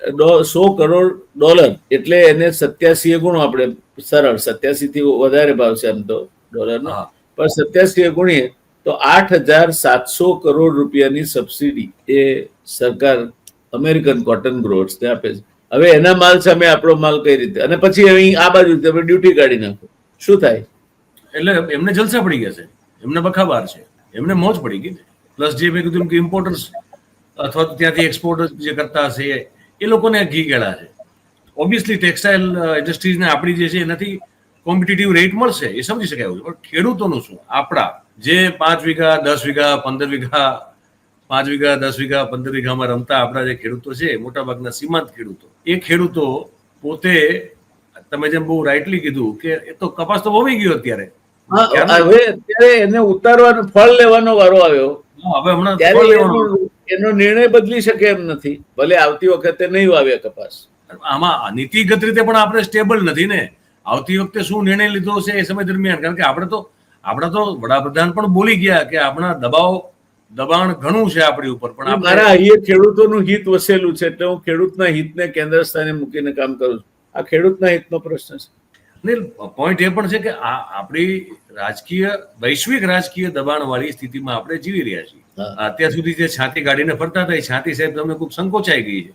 $100 એટલે એને 87 ગુણો, આપણે સરળ 87 થી વધારે ભાવ છે આમ તો ડોલરનો, પણ 87 ગુણીએ તો 8,700 કરોડ રૂપિયાની સબસિડી એ સરકાર અમેરિકન કોટન ગ્રોવર્સને આપે છે. હવે એના માલ સામે આપણો માલ કઈ રીતે, અને પછી અહીં આ બાજુ તમે ડ્યુટી કાઢી નાખો, શું થાય? એટલે એમને જલસા પડી ગયા છે, એમને બખાબાર છે, એમને મોજ પડી ગઈ. પ્લસ જે મેં કીધું કે ઇમ્પોર્ટર્સ અથવા તો ત્યાંથી એક્સપોર્ટ જે કરતા હશે એ લોકોને ઘી ગળા છે. ઓબ્વિયસલી ટેક્સટાઇલ ઇન્ડસ્ટ્રીઝને આપણી જે છે એનાથી કોમ્પિટિટિવ રેટ મળશે, એ સમજી શકાય. પણ ખેડૂતોનું શું? આપણા જે 5 વીઘા 10 વીઘા 15 વીઘા 5 વીઘા 10 વીઘા 15 વીઘામાં રમતા આપણા જે ખેડૂતો છે, મોટાભાગના સીમાંત ખેડૂતો, એ ખેડૂતો પોતે, તમે જેમ બહુ રાઇટલી કીધું કે એ તો કપાસ તો વવાઈ ગયો અત્યારે, હવે અત્યારે એને ઉતારવાનો, ફળ લેવાનો વારો આવ્યો. હવે હમણાં એનો નિર્ણય બદલી શકે એમ નથી, ભલે આવતી વખતે નહીં વાવે કપાસ. આમાં નીતિગત રીતે પણ આપણે સ્ટેબલ નથી ને. આવતી વખતે શું નિર્ણય લીધો છે એ સમય દરમિયાન, કારણ કે આપણે તો વડાપ્રધાન પણ બોલી ગયા કે આપણા દબાણ ઘણું છે આપણી ઉપર, પણ મારા અહીંયા ખેડૂતોનું હિત વસેલું છે, એટલે હું ખેડૂતના હિતને કેન્દ્ર સ્થાને મૂકીને કામ કરું છું. આ ખેડૂતના હિતનો પ્રશ્ન છે. પોઈન્ટ એ પણ છે કે આપણી વૈશ્વિક રાજકીય દબાણ વાળી સ્થિતિમાં આપણે જીવી રહ્યા છીએ. અત્યાર સુધી જે છાતી ગાડીને ફરતા હતા, એ છાતી સાહેબ તમને ખૂબ સંકોચાઈ ગઈ છે.